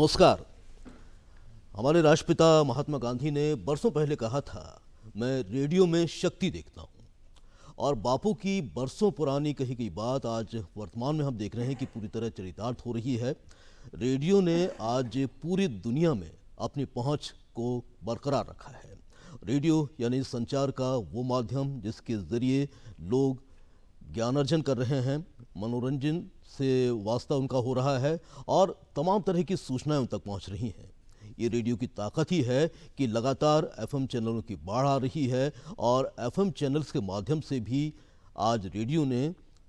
नमस्कार। हमारे राष्ट्रपिता महात्मा गांधी ने बरसों पहले कहा था, मैं रेडियो में शक्ति देखता हूं। और बापू की बरसों पुरानी कही गई बात आज वर्तमान में हम देख रहे हैं कि पूरी तरह चरितार्थ हो रही है। रेडियो ने आज पूरी दुनिया में अपनी पहुंच को बरकरार रखा है। रेडियो यानी संचार का वो माध्यम जिसके जरिए लोग ज्ञानार्जन कर रहे हैं, मनोरंजन से वास्ता उनका हो रहा है और तमाम तरह की सूचनाएं उन तक पहुंच रही हैं। ये रेडियो की ताकत ही है कि लगातार एफएम चैनलों की बाढ़ आ रही है और एफएम चैनल्स के माध्यम से भी आज रेडियो ने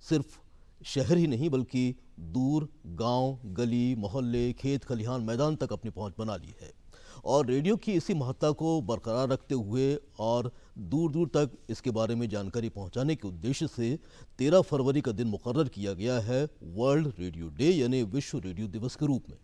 सिर्फ शहर ही नहीं बल्कि दूर गांव, गली, मोहल्ले, खेत खलिहान, मैदान तक अपनी पहुंच बना ली है। और रेडियो की इसी महत्ता को बरकरार रखते हुए और दूर दूर तक इसके बारे में जानकारी पहुंचाने के उद्देश्य से 13 फरवरी का दिन मुकर्रर किया गया है वर्ल्ड रेडियो डे यानी विश्व रेडियो दिवस के रूप में।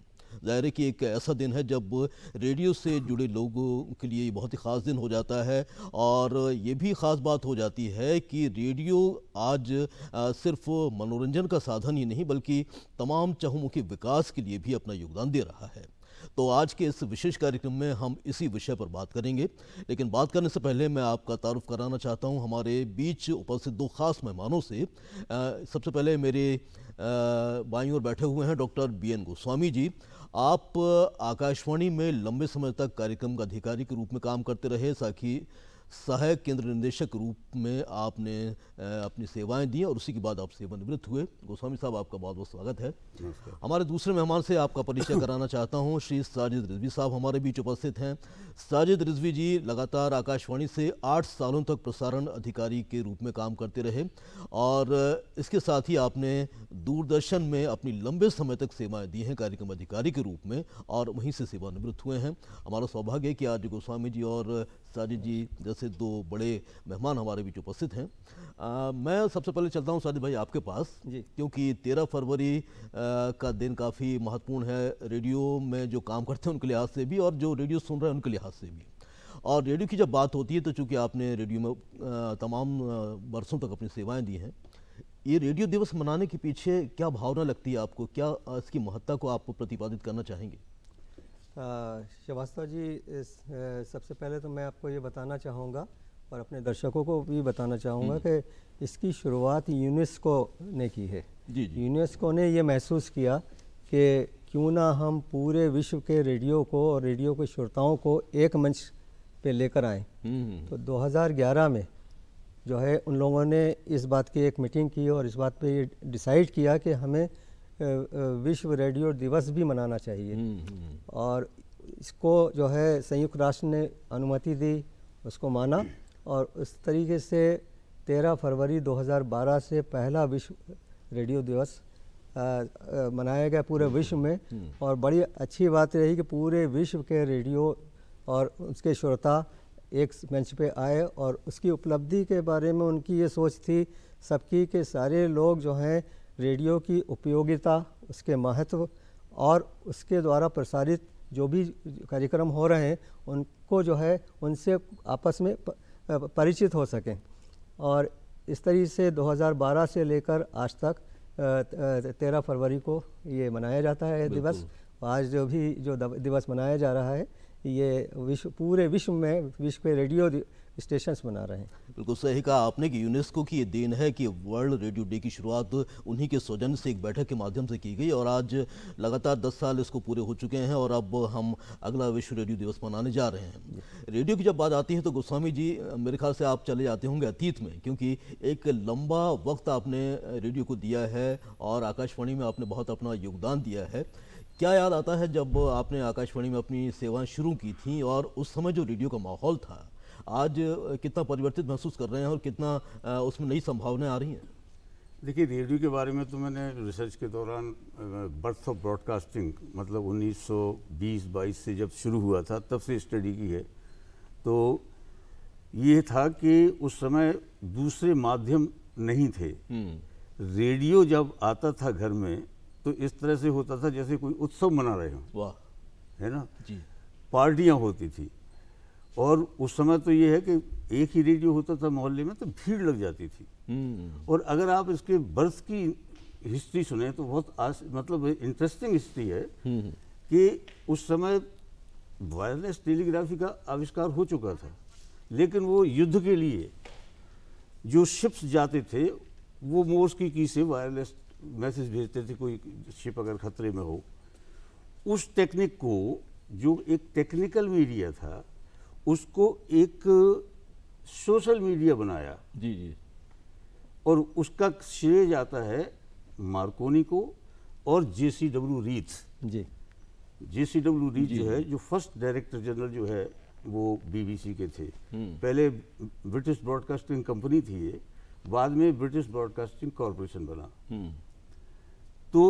ज़ाहिर है कि एक ऐसा दिन है जब रेडियो से जुड़े लोगों के लिए बहुत ही ख़ास दिन हो जाता है और ये भी ख़ास बात हो जाती है कि रेडियो आज सिर्फ मनोरंजन का साधन ही नहीं बल्कि तमाम चहुमुखी विकास के लिए भी अपना योगदान दे रहा है। तो आज के इस विशेष कार्यक्रम में हम इसी विषय पर बात करेंगे, लेकिन बात करने से पहले मैं आपका तारुफ कराना चाहता हूं हमारे बीच उपस्थित दो खास मेहमानों से। सबसे पहले मेरे बाईं ओर बैठे हुए हैं डॉक्टर BN गोस्वामी जी। आप आकाशवाणी में लंबे समय तक कार्यक्रम का अधिकारी के रूप में काम करते रहे, साथ ही सहायक केंद्र निदेशक रूप में आपने अपनी सेवाएं दी और उसी के बाद आप सेवानिवृत्त हुए। गोस्वामी साहब, आपका बहुत बहुत स्वागत है। हमारे दूसरे मेहमान से आपका परिचय कराना चाहता हूं। श्री साजिद रिजवी साहब हमारे बीच उपस्थित हैं। साजिद रिजवी जी लगातार आकाशवाणी से 8 सालों तक प्रसारण अधिकारी के रूप में काम करते रहे और इसके साथ ही आपने दूरदर्शन में अपनी लंबे समय तक सेवाएं दी हैं कार्यक्रम अधिकारी के रूप में और वहीं से सेवानिवृत्त हुए हैं। हमारा सौभाग्य है कि आज गोस्वामी जी और साजिद जी जैसे दो बड़े मेहमान हमारे बीच उपस्थित हैं। मैं सबसे पहले चलता हूं साजिद भाई आपके पास जी, क्योंकि 13 फरवरी का दिन काफ़ी महत्वपूर्ण है रेडियो में जो काम करते हैं उनके लिहाज से भी और जो रेडियो सुन रहे हैं उनके लिहाज से भी। और रेडियो की जब बात होती है तो चूँकि आपने रेडियो में तमाम बरसों तक अपनी सेवाएँ दी हैं, ये रेडियो दिवस मनाने के पीछे क्या भावना लगती है आपको, क्या इसकी महत्ता को आप प्रतिपादित करना चाहेंगे? श्रीवास्तव जी, सबसे पहले तो मैं आपको ये बताना चाहूँगा और अपने दर्शकों को भी बताना चाहूँगा कि इसकी शुरुआत यूनेस्को ने की है। जी। यूनेस्को ने ये महसूस किया कि क्यों ना हम पूरे विश्व के रेडियो को और रेडियो के श्रोताओं को एक मंच पे लेकर आएँ। तो 2011 में जो है उन लोगों ने इस बात की एक मीटिंग की और इस बात पे ये डिसाइड किया कि हमें विश्व रेडियो दिवस भी मनाना चाहिए। और इसको जो है संयुक्त राष्ट्र ने अनुमति दी, उसको माना और उस तरीके से 13 फरवरी 2012 से पहला विश्व रेडियो दिवस मनाया गया पूरे विश्व में। और बड़ी अच्छी बात रही कि पूरे विश्व के रेडियो और उसके श्रोता एक मंच पे आए और उसकी उपलब्धि के बारे में उनकी ये सोच थी सबकी कि सारे लोग जो हैं रेडियो की उपयोगिता, उसके महत्व और उसके द्वारा प्रसारित जो भी कार्यक्रम हो रहे हैं उनको जो है उनसे आपस में परिचित हो सकें। और इस तरीके से 2012 से लेकर आज तक 13 फरवरी को ये मनाया जाता है दिवस। आज जो दिवस मनाया जा रहा है ये पूरे विश्व में विश्व के रेडियो स्टेशंस बना रहे हैं। बिल्कुल सही कहा आपने कि यूनेस्को की ये देन है कि वर्ल्ड रेडियो डे की शुरुआत उन्हीं के सौजन्य से एक बैठक के माध्यम से की गई और आज लगातार 10 साल इसको पूरे हो चुके हैं और अब हम अगला विश्व रेडियो दिवस मनाने जा रहे हैं। रेडियो की जब बात आती है तो गोस्वामी जी मेरे ख्याल से आप चले जाते होंगे अतीत में, क्योंकि एक लंबा वक्त आपने रेडियो को दिया है और आकाशवाणी में आपने बहुत अपना योगदान दिया है। क्या याद आता है जब आपने आकाशवाणी में अपनी सेवाएं शुरू की थी और उस समय जो रेडियो का माहौल था, आज कितना परिवर्तित महसूस कर रहे हैं और कितना उसमें नई संभावनाएं आ रही हैं? देखिए, रेडियो के बारे में तो मैंने रिसर्च के दौरान बर्थ ऑफ ब्रॉडकास्टिंग मतलब 1920-22 से जब शुरू हुआ था तब से स्टडी की है। तो ये था कि उस समय दूसरे माध्यम नहीं थे। रेडियो जब आता था घर में तो इस तरह से होता था जैसे कोई उत्सव मना रहे हो। वाह, है ना जी। पार्टियां होती थी और उस समय तो ये है कि एक ही रेडियो होता था मोहल्ले में तो भीड़ लग जाती थी। और अगर आप इसके बर्थ की हिस्ट्री सुने तो बहुत मतलब इंटरेस्टिंग हिस्ट्री है कि उस समय वायरलेस टेलीग्राफी का आविष्कार हो चुका था, लेकिन वो युद्ध के लिए जो शिप्स जाते थे वो मोर्स की की से वायरलेस मैसेज भेजते थे, कोई शिप अगर खतरे में हो। उस टेक्निक को, जो एक टेक्निकल मीडिया था, उसको एक सोशल मीडिया बनाया। जी जी। और उसका श्रेय जाता है मार्कोनी को और JCW रीथ। जी। JCW रीथ जो है, जो फर्स्ट डायरेक्टर जनरल जो है वो BBC के थे। पहले ब्रिटिश ब्रॉडकास्टिंग कंपनी थी ये, बाद में ब्रिटिश ब्रॉडकास्टिंग कॉरपोरेशन बना। तो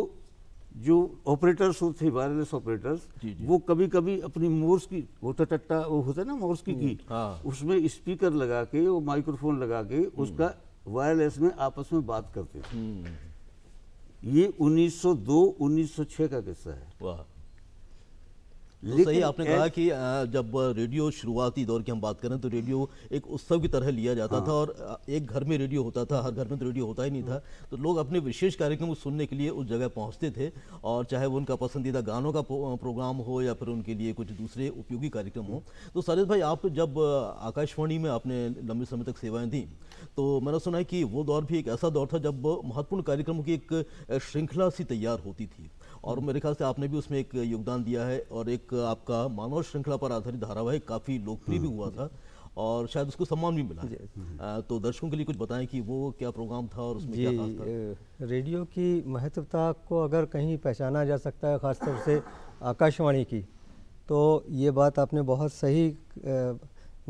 जो ऑपरेटर्स थे, वायरलेस ऑपरेटर्स, वो कभी कभी अपनी मोर्स की, वो टट्टा वो होता है ना मोर्स की हाँ। उसमें स्पीकर लगा के, वो माइक्रोफोन लगा के उसका वायरलेस में आपस में बात करते थे। ये 1902-1906 का किस्सा है। वाह। तो सही आपने कहा कि जब रेडियो शुरुआती दौर की हम बात करें तो रेडियो एक उत्सव की तरह लिया जाता था, और एक घर में रेडियो होता था, हर घर में तो रेडियो होता ही नहीं था, तो लोग अपने विशेष कार्यक्रम को सुनने के लिए उस जगह पहुंचते थे, और चाहे वो उनका पसंदीदा गानों का प्रोग्राम हो या फिर उनके लिए कुछ दूसरे उपयोगी कार्यक्रम हो। तो साजिद भाई, आप जब आकाशवाणी में आपने लंबे समय तक सेवाएं दी, तो मैंने सुना है कि वो दौर भी एक ऐसा दौर था जब महत्वपूर्ण कार्यक्रमों की एक श्रृंखला सी तैयार होती थी, और मेरे ख्याल से आपने भी उसमें एक योगदान दिया है, और एक आपका मानव श्रृंखला पर आधारित धारावाहिक काफ़ी लोकप्रिय भी हुआ था, और शायद उसको सम्मान भी मिला है। तो दर्शकों के लिए कुछ बताएं कि वो क्या प्रोग्राम था और उसमें क्या खास था। रेडियो की महत्वता को अगर कहीं पहचाना जा सकता है, ख़ासतौर से आकाशवाणी की, तो ये बात आपने बहुत सही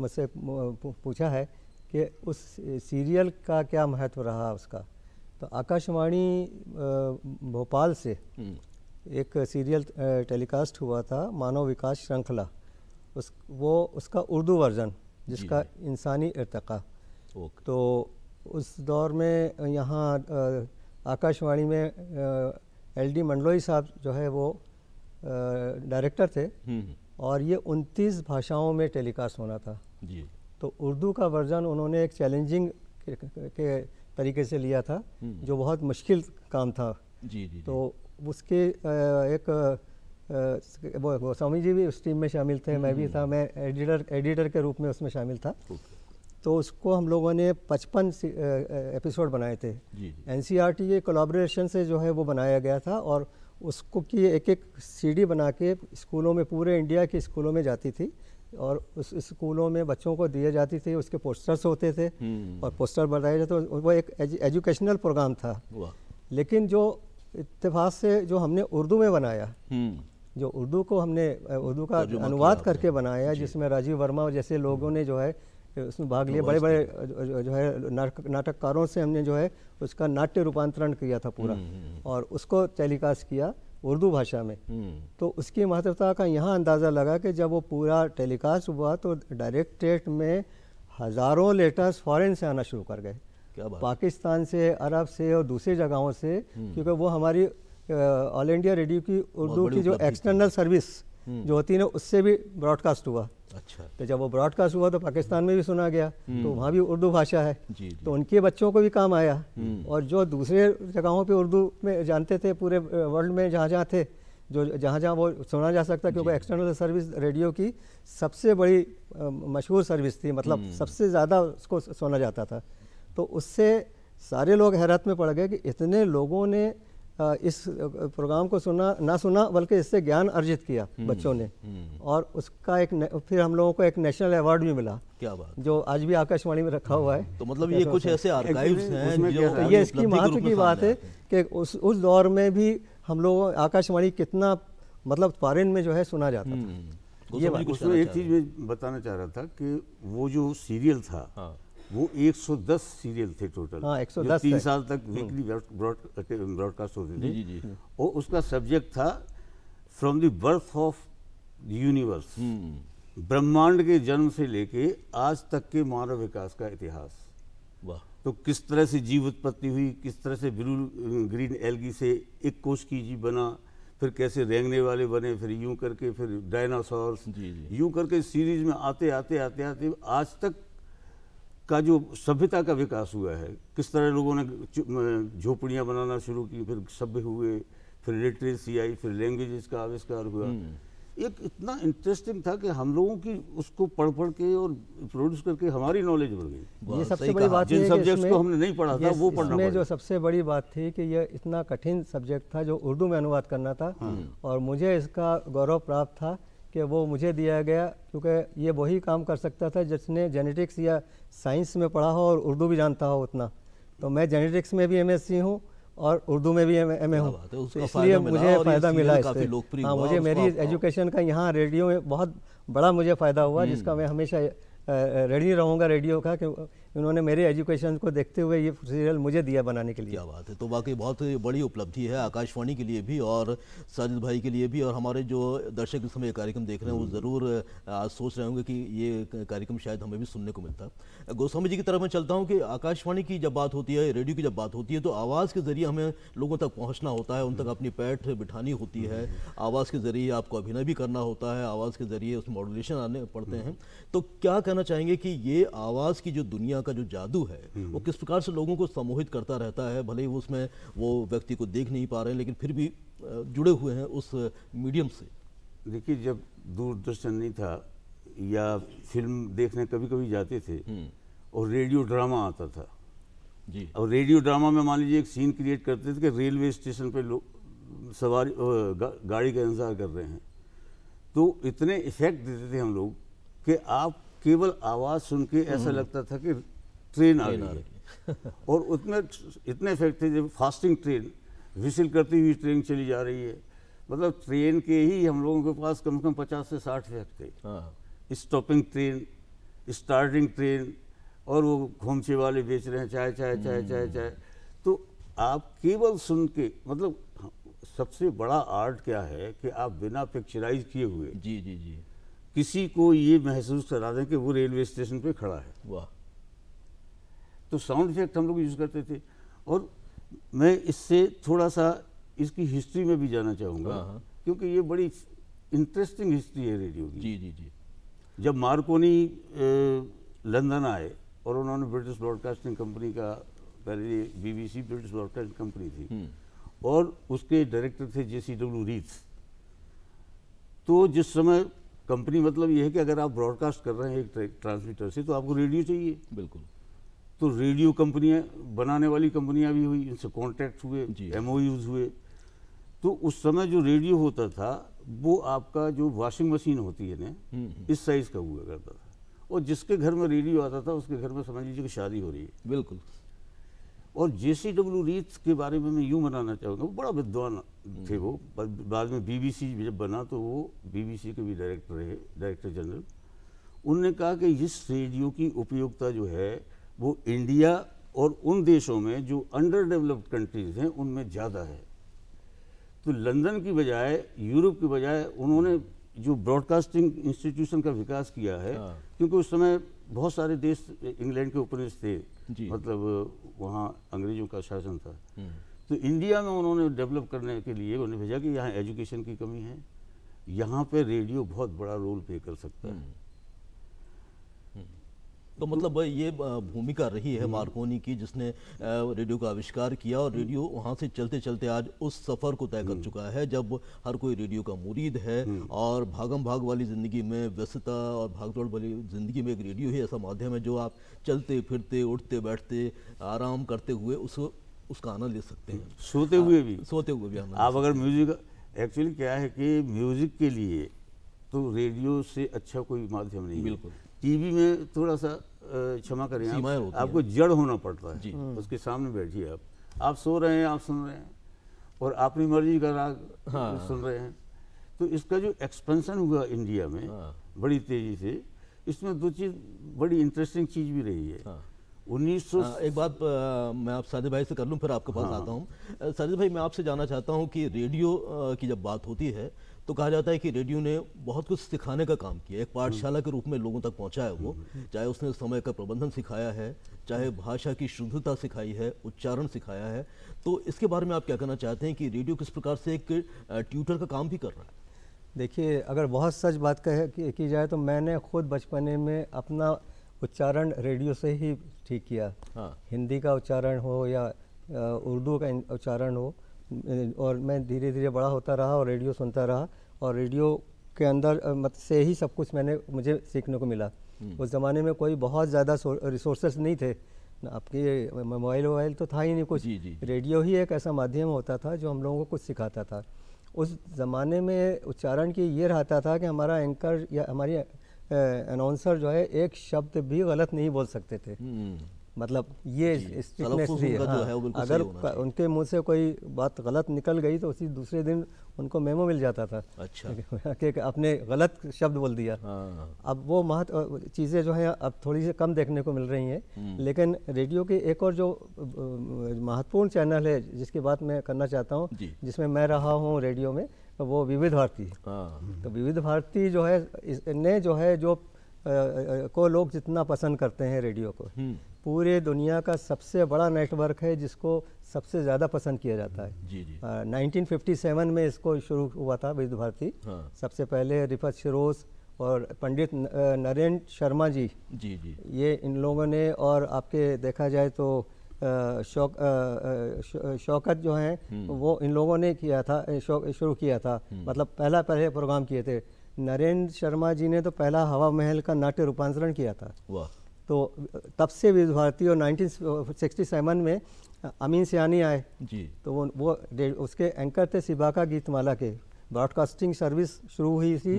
मुझसे पूछा है कि उस सीरियल का क्या महत्व रहा उसका। तो आकाशवाणी भोपाल से एक सीरियल टेलीकास्ट हुआ था, मानव विकास श्रृंखला, उसका उर्दू वर्जन, जिसका इंसानी इर्तिका। तो उस दौर में यहाँ आकाशवाणी में LD मंडलोई साहब जो है वो डायरेक्टर थे, और ये 29 भाषाओं में टेलीकास्ट होना था जी। तो उर्दू का वर्जन उन्होंने एक चैलेंजिंग के तरीके से लिया था, जो बहुत मुश्किल काम था। जी। तो उसके एक वो स्वामी जी भी उस टीम में शामिल थे, मैं भी था, मैं एडिटर के रूप में उसमें शामिल था। तो उसको हम लोगों ने 55 एपिसोड बनाए थे। NCERT के कोलैबोरेशन से जो है वो बनाया गया था, और उसको की एक CD बना के स्कूलों में, पूरे इंडिया के स्कूलों में जाती थी, और उस स्कूलों में बच्चों को दिए जाती थी, उसके पोस्टर्स होते थे और पोस्टर बनाए जाते। तो वो एक एजुकेशनल प्रोग्राम था। लेकिन जो इत्तेफाक से जो हमने उर्दू में बनाया, जो उर्दू को हमने उर्दू का अनुवाद करके बनाया, जिसमें राजीव वर्मा जैसे लोगों ने जो है उसमें भाग लिया, बड़े बड़े जो है नाटककारों से हमने जो है उसका नाट्य रूपांतरण किया था पूरा, और उसको टेलीकास्ट किया उर्दू भाषा में। तो उसकी महत्वता का यहाँ अंदाज़ा लगा कि जब वो पूरा टेलीकास्ट हुआ तो डायरेक्टरेट में हज़ारों लेटर्स फॉरेन से आना शुरू कर गए, पाकिस्तान से, अरब से और दूसरी जगहों से, क्योंकि वो हमारी ऑल इंडिया रेडियो की उर्दू की जो एक्सटर्नल सर्विस जो होती है ना, उससे भी ब्रॉडकास्ट हुआ। अच्छा। तो जब वो ब्रॉडकास्ट हुआ तो पाकिस्तान में भी सुना गया, तो वहाँ भी उर्दू भाषा है, तो उनके बच्चों को भी काम आया। और जो दूसरे जगहों पे उर्दू में जानते थे, पूरे वर्ल्ड में जहाँ जहाँ थे, जो जहाँ जहाँ वो सुना जा सकता, क्योंकि एक्सटर्नल सर्विस रेडियो की सबसे बड़ी मशहूर सर्विस थी, मतलब सबसे ज़्यादा उसको सुना जाता था। तो उससे सारे लोग हैरत में पड़ गए कि इतने लोगों ने इस प्रोग्राम को ना सुना, बल्कि इससे ज्ञान अर्जित किया बच्चों ने। और उसका फिर हम लोगों को एक नेशनल अवार्ड भी मिला। क्या बात, जो आज भी आकाशवाणी में रखा हुआ है। तो मतलब ये कुछ ऐसे आर्काइव्स हैं जो ये इसकी महत्व की बात है कि उस दौर में भी हम लोग आकाशवाणी कितना मतलब फॉरेन में जो है सुना जाता था। ये उसमें एक चीज़ मैं बताना चाह रहा था कि वो जो सीरियल था, वो 110 सीरियल थे टोटल। हाँ, 110 3 साल तक वीकली ब्रॉडकास्ट होते थे। और उसका सब्जेक्ट था from the birth of the universe, ब्रह्मांड के जन्म से लेके आज तक के मानव विकास का इतिहास। वाह। तो किस तरह से जीव उत्पत्ति हुई, किस तरह से ब्लू ग्रीन एल्गी से एक कोश की जीव बना, फिर कैसे रेंगने वाले बने, फिर यूं करके फिर डायनासोर्स, यूं करके सीरीज में आते आते आते आते आज तक का जो सभ्यता का विकास हुआ है, किस तरह लोगों ने झोपड़ियाँ बनाना शुरू की, फिर सभ्य हुए, फिर लिटरेसी आई, फिर लैंग्वेजेस का आविष्कार हुआ। एक इतना इंटरेस्टिंग था कि हम लोगों की उसको पढ़ पढ़ के और प्रोड्यूस करके हमारी नॉलेज बढ़ गई। ये सबसे बड़ी बात जिन सब्जेक्ट्स को हमने नहीं पढ़ा था वो पढ़ना पड़ा। जो सबसे बड़ी बात थी कि यह इतना कठिन सब्जेक्ट था जो उर्दू में अनुवाद करना था, और मुझे इसका गौरव प्राप्त था कि वो मुझे दिया गया, क्योंकि ये वही काम कर सकता था जिसने जेनेटिक्स या साइंस में पढ़ा हो और उर्दू भी जानता हो उतना। तो मैं जेनेटिक्स में भी एमएससी हूँ और उर्दू में भी एमए हूँ, तो इसलिए मुझे फ़ायदा मिला इससे। हाँ, मुझे मेरी एजुकेशन का यहाँ रेडियो में बहुत बड़ा मुझे फ़ायदा हुआ, जिसका मैं हमेशा रेडी रहूँगा रेडियो का, कि उन्होंने मेरे एजुकेशन को देखते हुए ये सीरियल मुझे दिया बनाने के लिए। क्या बात है। तो वाकई बहुत बड़ी उपलब्धि है आकाशवाणी के लिए भी और साजिद भाई के लिए भी, और हमारे जो दर्शक इस समय कार्यक्रम देख रहे हैं वो ज़रूर आज सोच रहे होंगे कि ये कार्यक्रम शायद हमें भी सुनने को मिलता। गोस्वामी जी की तरफ मैं चलता हूँ कि आकाशवाणी की जब बात होती है, रेडियो की जब बात होती है, तो आवाज़ के ज़रिए हमें लोगों तक पहुँचना होता है, उन तक अपनी पैठ बिठानी होती है, आवाज़ के ज़रिए आपको अभिनय भी करना होता है, आवाज़ के ज़रिए उसमें मॉड्यूलेशन आने पड़ते हैं। तो क्या कहना चाहेंगे कि ये आवाज़ की जो दुनिया का जो जादू है वो किस प्रकार से लोगों को सम्मोहित करता रहता है? भले ही उसमें वो व्यक्ति को देख नहीं पा रहे हैं, लेकिन फिर भी जुड़े हुए हैं उस मीडियम से। देखिए, जब दूरदर्शन नहीं था या फिल्म देखने कभी कभी जाते थे और रेडियो ड्रामा आता था जी, और रेडियो ड्रामा में मान लीजिए एक सीन क्रिएट करते थे कि रेलवे स्टेशन पे लोग सवारी गाड़ी का इंतजार कर रहे हैं, तो इतने इफेक्ट देते थे हम लोग कि आप केवल आवाज़ सुन के ऐसा लगता था कि ट्रेन आ रही है। और उसमें इतने इफेक्ट थे, जब फास्टिंग ट्रेन, विसिल करती हुई ट्रेन चली जा रही है, मतलब ट्रेन के ही हम लोगों के पास कम से कम 50 से 60 इफेक्ट थे। स्टॉपिंग ट्रेन, स्टार्टिंग ट्रेन, और वो घोमचे वाले बेच रहे हैं चाय चाय चाय चाय चाय। तो आप केवल सुन के, मतलब सबसे बड़ा आर्ट क्या है कि आप बिना पिक्चराइज किए हुए जी जी जी किसी को ये महसूस करा दें कि वो रेलवे स्टेशन पे खड़ा है। वाह। तो साउंड इफेक्ट हम लोग यूज़ करते थे। और मैं इससे थोड़ा सा इसकी हिस्ट्री में भी जाना चाहूँगा, क्योंकि ये बड़ी इंटरेस्टिंग हिस्ट्री है रेडियो की। जी जी जी। जब मार्कोनी लंदन आए और उन्होंने ब्रिटिश ब्रॉडकास्टिंग कंपनी का, पहले BBC ब्रिटिश ब्रॉडकास्टिंग कंपनी थी, और उसके डायरेक्टर थे JCW रीथ्स। तो जिस समय कंपनी, मतलब ये है कि अगर आप ब्रॉडकास्ट कर रहे हैं एक ट्रांसमीटर से, तो आपको रेडियो चाहिए। बिल्कुल। तो रेडियो कंपनियां, बनाने वाली कंपनियां भी हुई, इनसे कॉन्ट्रैक्ट हुए, MOUs हुए। तो उस समय जो रेडियो होता था वो आपका जो वॉशिंग मशीन होती है ना, इस साइज़ का हुआ करता था, और जिसके घर में रेडियो आता था उसके घर में समझ लीजिए कि शादी हो रही है। बिल्कुल। और JCW रीथ्स के बारे में मैं यूँ बताना चाहूँगा, वो बड़ा विद्वान थे वो। बाद में BBC जब बना तो वो BBC के भी डायरेक्टर रहे, डायरेक्टर जनरल। उनने कहा कि इस रेडियो की उपयोगिता जो है वो इंडिया और उन देशों में जो अंडर डेवलप्ड कंट्रीज़ हैं उनमें ज़्यादा है। तो लंदन की बजाय, यूरोप की बजाय, उन्होंने जो ब्रॉडकास्टिंग इंस्टीट्यूशन का विकास किया है, क्योंकि उस समय बहुत सारे देश इंग्लैंड के उपनिवेश थे, मतलब वहाँ अंग्रेजों का शासन था। तो इंडिया में उन्होंने डेवलप करने के लिए उन्हें भेजा कि यहाँ एजुकेशन की कमी है, यहाँ पे रेडियो बहुत बड़ा रोल प्ले कर सकता है। तो मतलब ये भूमिका रही है मार्कोनी की, जिसने रेडियो का आविष्कार किया, और रेडियो वहाँ से चलते चलते आज उस सफ़र को तय कर चुका है जब हर कोई रेडियो का मुरीद है, और भागम भाग वाली ज़िंदगी में, व्यस्तता और भागदौड़ वाली ज़िंदगी में एक रेडियो ही ऐसा माध्यम है जो आप चलते फिरते, उठते बैठते, आराम करते हुए उसका आनंद ले सकते हैं, सोते हुए भी आनंद। आप अगर म्यूजिक, एक्चुअली क्या है कि म्यूजिक के लिए तो रेडियो से अच्छा कोई माध्यम नहीं है। बिल्कुल। टीवी में थोड़ा सा क्षमा करें, आपको जड़ होना पड़ता है, उसके सामने बैठिए, आप सो रहे हैं, आप सुन रहे हैं, और अपनी मर्जी का राग सुन रहे हैं। तो इसका जो एक्सपेंशन हुआ इंडिया में बड़ी तेजी से, इसमें दो चीज़ बड़ी इंटरेस्टिंग चीज़ भी रही है। 1900 एक बात मैं आप साजिद भाई से कर लूँ, फिर आपके पास आता हूँ। साजिद भाई, मैं आपसे जानना चाहता हूँ कि रेडियो की जब बात होती है तो कहा जाता है कि रेडियो ने बहुत कुछ सिखाने का काम किया, एक पाठशाला के रूप में लोगों तक पहुंचा है वो, चाहे उसने समय का प्रबंधन सिखाया है, चाहे भाषा की शुद्धता सिखाई है, उच्चारण सिखाया है। तो इसके बारे में आप क्या कहना चाहते हैं कि रेडियो किस प्रकार से एक ट्यूटर का काम भी कर रहा है? देखिए, अगर बहुत सच बात की जाए तो मैंने खुद बचपने में अपना उच्चारण रेडियो से ही ठीक किया। हिंदी का उच्चारण हो या उर्दू का उच्चारण हो, और मैं धीरे धीरे बड़ा होता रहा और रेडियो सुनता रहा, और रेडियो के अंदर मत से ही सब कुछ मुझे सीखने को मिला। उस ज़माने में कोई बहुत ज़्यादा रिसोर्सेस नहीं थे, आपके मोबाइल तो था ही नहीं कुछ। रेडियो ही एक ऐसा माध्यम होता था जो हम लोगों को कुछ सिखाता था। उस ज़माने में उच्चारण की ये रहता था कि हमारा एंकर या हमारी अनाउंसर जो है एक शब्द भी गलत नहीं बोल सकते थे। मतलब ये स्ट्रिक्टनेस थी। हाँ, अगर उनके मुंह से कोई बात गलत निकल गई तो उसी दूसरे दिन उनको मेमो मिल जाता था। अच्छा कि आपने गलत शब्द बोल दिया। अब वो चीज़ें जो है अब थोड़ी सी कम देखने को मिल रही हैं, लेकिन रेडियो के एक और जो महत्वपूर्ण चैनल है जिसकी बात मैं करना चाहता हूँ, जिसमें मैं रहा हूँ रेडियो में, वो विविध भारती। तो विविध भारती जो है ने जो है जो को लोग जितना पसंद करते हैं रेडियो को, पूरे दुनिया का सबसे बड़ा नेटवर्क है जिसको सबसे ज़्यादा पसंद किया जाता है। 1957 में इसको शुरू हुआ था विविध भारती। सबसे पहले रिफत शिरोज और पंडित नरेंद्र शर्मा जी, ये इन लोगों ने, और आपके देखा जाए तो शौकत जो हैं वो इन लोगों ने किया था, शुरू किया था। मतलब पहले प्रोग्राम किए थे। नरेंद्र शर्मा जी ने तो पहला हवा महल का नाट्य रूपांतरण किया था। तो तब से विविध भारती, और 1967 में अमीन सियानी आए तो वो उसके एंकर थे सिबाका गीतमाला के। ब्रॉडकास्टिंग सर्विस शुरू हुई थी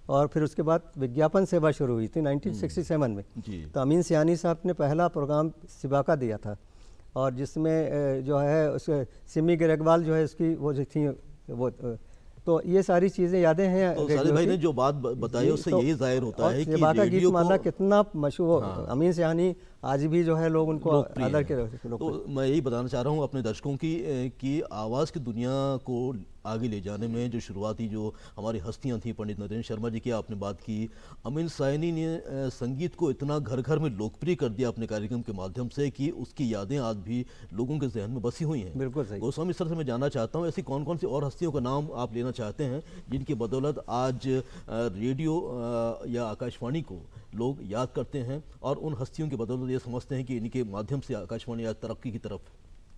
और फिर उसके बाद विज्ञापन सेवा शुरू हुई थी 1967 में। तो अमीन सियानी साहब ने पहला प्रोग्राम सिबाका दिया था, और जिसमें जो है उसके सिमी ग्रेगवाल जो है उसकी वो जो थी वो। तो ये सारी चीज़ें यादें हैं। तो साले भाई ने जो बात बताई उससे यही जाहिर होता है कि रेडियो गीतमाला कितना मशहूर। अमीन सियानी आज भी जो है लोग उनको आदर के। तो मैं यही बताना चाह रहा हूँ अपने दर्शकों की आवाज़ की दुनिया को आगे ले जाने में जो शुरुआती जो हमारी हस्तियां थी, पंडित नरेंद्र शर्मा जी की आपने बात की, अमीन सायनी ने संगीत को इतना घर घर में लोकप्रिय कर दिया अपने कार्यक्रम के माध्यम से कि उसकी यादें आज भी लोगों के जहन में बसी हुई हैं। बिल्कुल सही। गोस्वामी सर से मैं जानना चाहता हूँ ऐसी कौन कौन सी और हस्तियों का नाम आप लेना चाहते हैं जिनकी बदौलत आज रेडियो या आकाशवाणी को लोग याद करते हैं, और उन हस्तियों की बदौलत ये समझते हैं कि इनके माध्यम से आकाशवाणी आज तरक्की की तरफ।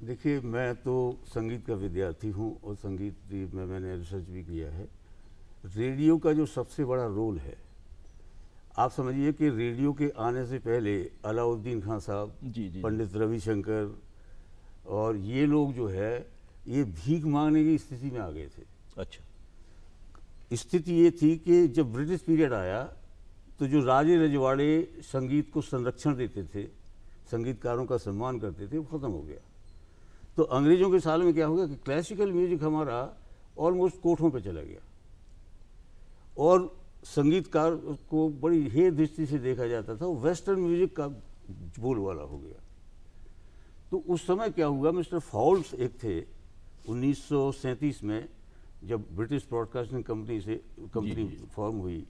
देखिए, मैं तो संगीत का विद्यार्थी हूँ और संगीत में मैंने रिसर्च भी किया है। रेडियो का जो सबसे बड़ा रोल है, आप समझिए कि रेडियो के आने से पहले अलाउद्दीन खान साहब, पंडित रविशंकर और ये लोग जो है ये भीख मांगने की स्थिति में आ गए थे। अच्छा। स्थिति ये थी कि जब ब्रिटिश पीरियड आया तो जो राजे रजवाड़े संगीत को संरक्षण देते थे, संगीतकारों का सम्मान करते थे, वो ख़त्म हो गया। तो अंग्रेज़ों के साल में क्या हो गया कि क्लासिकल म्यूजिक हमारा ऑलमोस्ट कोठों पे चला गया और संगीतकार को बड़ी हे दृष्टि से देखा जाता था, वो वेस्टर्न म्यूजिक का बोलबाला हो गया। तो उस समय क्या हुआ, मिस्टर फाउल्स एक थे 1937 में, जब ब्रिटिश ब्रॉडकास्टिंग कंपनी फॉर्म हुई।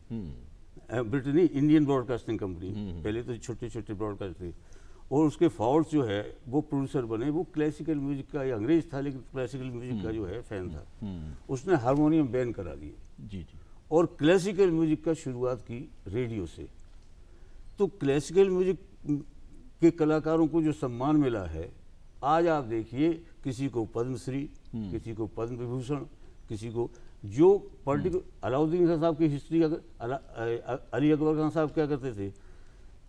ब्रिटेन इंडियन ब्रॉडकास्टिंग कंपनी, पहले तो छोटे छोटे ब्रॉडकास्ट थे, और उसके फाउल्स जो है वो प्रोड्यूसर बने। वो क्लासिकल म्यूजिक का, ये अंग्रेज था लेकिन क्लासिकल म्यूजिक का जो है फैन था। उसने हारमोनियम बैन करा दिए और क्लासिकल म्यूजिक का शुरुआत की रेडियो से। तो क्लासिकल म्यूजिक के कलाकारों को जो सम्मान मिला है, आज आप देखिए किसी को पद्मश्री, किसी को पद्म विभूषण, किसी को जो पर्टिकुलर। अलाउद्दीन खान साहब की हिस्ट्री, अली अकबर खान साहब क्या करते थे,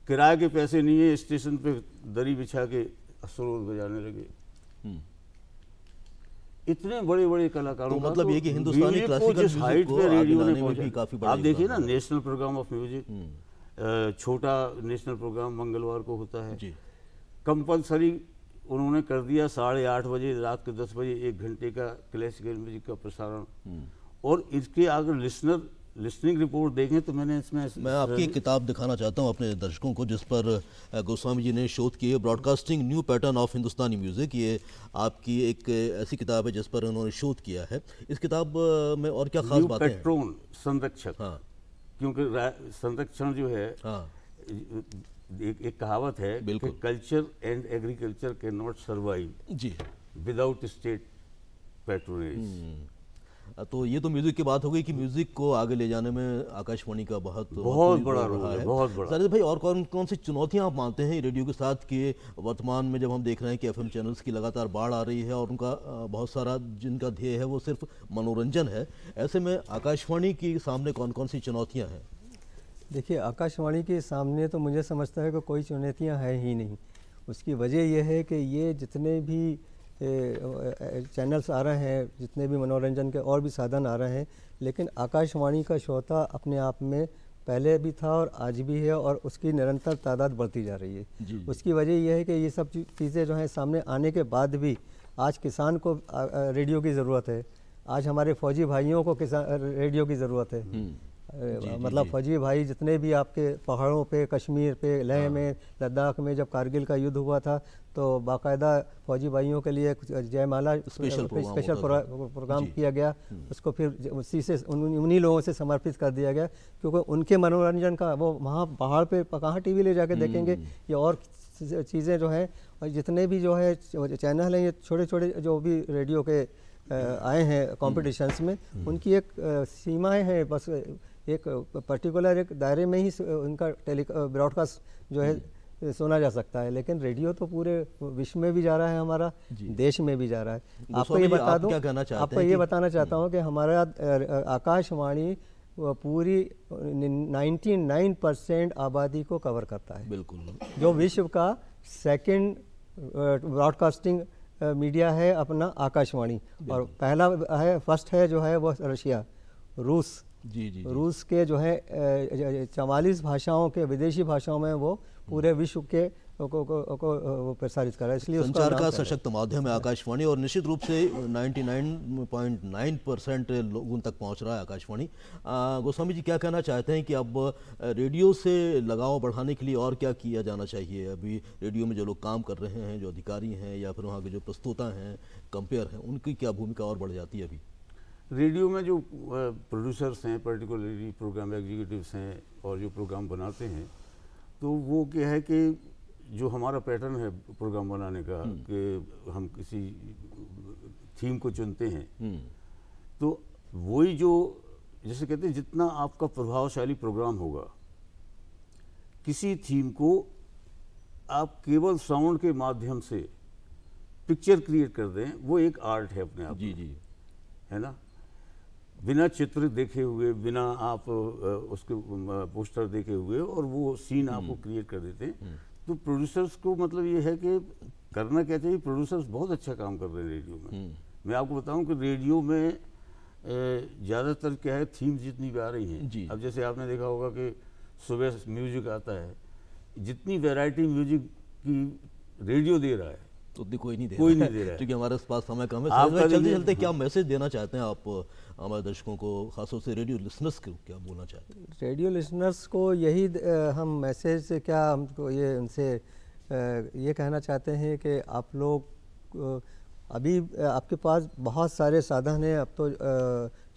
किराए के पैसे नहीं है, स्टेशन पे दरी बिछा के सरोद बजाने लगे। इतने बड़े बड़े कलाकारों का मतलब ये कि हिंदुस्तानी क्लासिकल हाइट पे रेडियो ने भी काफी बड़ा। आप देखिए ना, नेशनल प्रोग्राम ऑफ म्यूजिक, छोटा नेशनल प्रोग्राम मंगलवार को होता है, कंपलसरी उन्होंने कर दिया 8:30 बजे, रात के 10 बजे 1 घंटे का क्लासिकल म्यूजिक का प्रसारण। और इसके अगर लिसनिंग रिपोर्ट देखें तो मैं आपकी एक किताब दिखाना चाहता हूं अपने दर्शकों को, जिस पर गोस्वामी जी ने शोध किए, broadcasting new pattern of Hindustani music. ये आपकी एक ऐसी किताब है जिस पर उन्होंने शोध किया है। इस किताब में और क्या खास बातें हैं? पैट्रोन, संरक्षक। क्योंकि संरक्षण जो है, एक कहावत है कि culture and agriculture can not survive without state patronage. तो ये तो म्यूजिक की बात हो गई कि म्यूजिक को आगे ले जाने में आकाशवाणी का बहुत बड़ा रोल है, बहुत बड़ा। साजिद भाई, और कौन कौन सी चुनौतियां आप मानते हैं रेडियो के साथ कि वर्तमान में जब हम देख रहे हैं कि एफएम चैनल्स की लगातार बाढ़ आ रही है और उनका बहुत सारा जिनका ध्येय है वो सिर्फ मनोरंजन है, ऐसे में आकाशवाणी के सामने कौन कौन सी चुनौतियाँ हैं? देखिए, आकाशवाणी के सामने तो मुझे समझता है कि कोई चुनौतियाँ हैं ही नहीं। उसकी वजह यह है कि ये जितने भी चैनल्स आ रहे हैं, जितने भी मनोरंजन के और भी साधन आ रहे हैं, लेकिन आकाशवाणी का श्रोता अपने आप में पहले भी था और आज भी है, और उसकी निरंतर तादाद बढ़ती जा रही है। उसकी वजह यह है कि ये सब चीज़ें जो हैं सामने आने के बाद भी आज किसान को रेडियो की ज़रूरत है, आज हमारे फौजी भाइयों को रेडियो की ज़रूरत है। मतलब फौजी भाई जितने भी आपके पहाड़ों पे, कश्मीर पे, लेह में, लद्दाख में जब कारगिल का युद्ध हुआ था तो बाकायदा फौजी भाइयों के लिए जयमाला स्पेशल प्रोग्राम किया गया। उसको फिर उसी से उन्हीं लोगों से समर्पित कर दिया गया, क्योंकि उनके मनोरंजन का वो वहाँ पहाड़ पे कहाँ टीवी ले जाके देखेंगे। ये और चीज़ें जो हैं, और जितने भी जो है चैनल हैं, ये छोटे छोटे जो भी रेडियो के आए हैं कॉम्पिटिशन्स में, उनकी एक सीमाएँ हैं, बस एक पर्टिकुलर एक दायरे में ही उनका ब्रॉडकास्ट जो है सुना जा सकता है। लेकिन रेडियो तो पूरे विश्व में भी जा रहा है, हमारा देश में भी जा रहा है। आपको ये बता दूं, आपको ये बताना चाहता हूँ कि हमारा आकाशवाणी पूरी 99% आबादी को कवर करता है। बिल्कुल, जो विश्व का सेकंड ब्रॉडकास्टिंग मीडिया है अपना आकाशवाणी, और पहला है, फर्स्ट है जो है वो रशिया, रूस। रूस के जो है 44 भाषाओं के, विदेशी भाषाओं में वो पूरे विश्व के को प्रसारित कर रहा है। इसलिए संचार का सशक्त माध्यम है आकाशवाणी, और निश्चित रूप से 99.9% लोगों तक पहुंच रहा है आकाशवाणी। गोस्वामी जी, क्या कहना चाहते हैं कि अब रेडियो से लगाव बढ़ाने के लिए और क्या किया जाना चाहिए? अभी रेडियो में जो लोग काम कर रहे हैं, जो अधिकारी हैं या फिर वहाँ के जो प्रस्तोता हैं, कंपेयर हैं, उनकी क्या भूमिका और बढ़ जाती है? अभी रेडियो में जो प्रोड्यूसर्स हैं, पर्टिकुलरली प्रोग्राम एग्जीक्यूटिव्स हैं और जो प्रोग्राम बनाते हैं, तो वो क्या है कि जो हमारा पैटर्न है प्रोग्राम बनाने का कि हम किसी थीम को चुनते हैं, तो वही जो जैसे कहते हैं जितना आपका प्रभावशाली प्रोग्राम होगा, किसी थीम को आप केवल साउंड के माध्यम से पिक्चर क्रिएट कर दें, वो एक आर्ट है अपने आप में, है ना। बिना चित्र देखे हुए, बिना आप उसके पोस्टर देखे हुए, और वो सीन आपको क्रिएट कर देते हैं। तो प्रोड्यूसर्स को मतलब ये है कि करना क्या चाहिए। प्रोड्यूसर्स बहुत अच्छा काम कर रहे हैं रेडियो में। मैं आपको बताऊं कि रेडियो में ज़्यादातर क्या है, थीम्स जितनी भी आ रही हैं, अब जैसे आपने देखा होगा कि सुबह म्यूजिक आता है, जितनी वैरायटी म्यूजिक की रेडियो दे रहा है तो कोई नहीं दे रहा है, क्योंकि हमारे पास समय कम है। चलते चलते क्या मैसेज देना चाहते हैं आप हमारे दर्शकों को, खासतौर से रेडियो लिसनर्स को क्या बोलना चाहते हैं? रेडियो लिसनर्स को यही हम मैसेज से क्या हमको ये उनसे ये कहना चाहते हैं कि आप लोग अभी आपके पास बहुत सारे साधन हैं। अब तो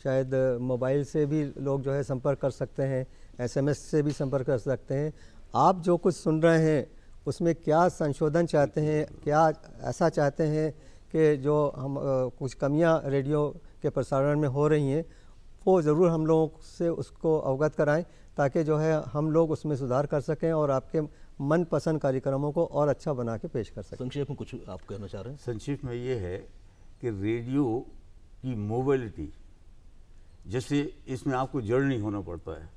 शायद मोबाइल से भी लोग जो है संपर्क कर सकते हैं, SMS से भी संपर्क कर सकते हैं। आप जो कुछ सुन रहे हैं उसमें क्या संशोधन चाहते हैं, क्या ऐसा चाहते हैं कि जो हम कुछ कमियां रेडियो के प्रसारण में हो रही हैं, वो ज़रूर हम लोगों से उसको अवगत कराएं, ताकि जो है हम लोग उसमें सुधार कर सकें और आपके मनपसंद कार्यक्रमों को और अच्छा बना के पेश कर सकें। संक्षेप में कुछ आप कहना चाह रहे हैं? संक्षेप में ये है कि रेडियो की मोबिलिटी, जैसे इसमें आपको जर्नी होना पड़ता है।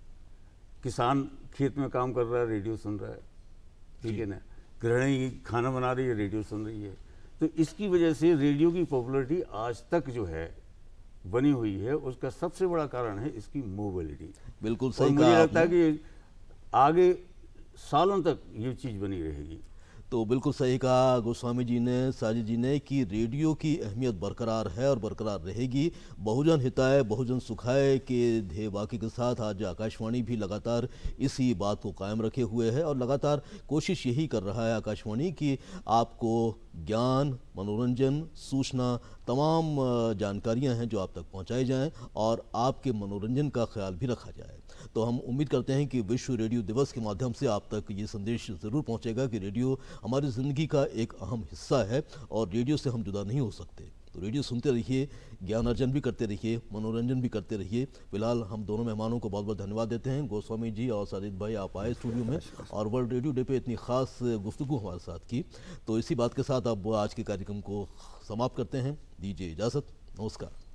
किसान खेत में काम कर रहा है, रेडियो सुन रहा है, ठीक है ना। गृहिणी खाना बना रही है, रेडियो सुन रही है। तो इसकी वजह से रेडियो की पॉपुलैरिटी आज तक जो है बनी हुई है, उसका सबसे बड़ा कारण है इसकी मोबिलिटी। बिल्कुल सही कहा। मुझे लगता है कि आगे सालों तक ये चीज़ बनी रहेगी। तो बिल्कुल सही कहा गोस्वामी जी ने, साजिद जी ने, कि रेडियो की अहमियत बरकरार है और बरकरार रहेगी। बहुजन हिताय बहुजन सुखाय के ध्येय वाक्य के साथ आज आकाशवाणी भी लगातार इसी बात को कायम रखे हुए है और लगातार कोशिश यही कर रहा है आकाशवाणी कि आपको ज्ञान, मनोरंजन, सूचना, तमाम जानकारियां हैं जो आप तक पहुंचाई जाएं और आपके मनोरंजन का ख्याल भी रखा जाए। तो हम उम्मीद करते हैं कि विश्व रेडियो दिवस के माध्यम से आप तक ये संदेश ज़रूर पहुंचेगा कि रेडियो हमारी ज़िंदगी का एक अहम हिस्सा है और रेडियो से हम जुदा नहीं हो सकते। तो रेडियो सुनते रहिए, ज्ञान अर्जन भी करते रहिए, मनोरंजन भी करते रहिए। फिलहाल हम दोनों मेहमानों को बहुत बहुत धन्यवाद देते हैं। गोस्वामी जी और साजिद भाई, आप आए स्टूडियो में और वर्ल्ड रेडियो डे पे इतनी खास गुफ्तगू हमारे साथ की। तो इसी बात के साथ अब आज के कार्यक्रम को समाप्त करते हैं। दीजिए इजाज़त, नमस्कार।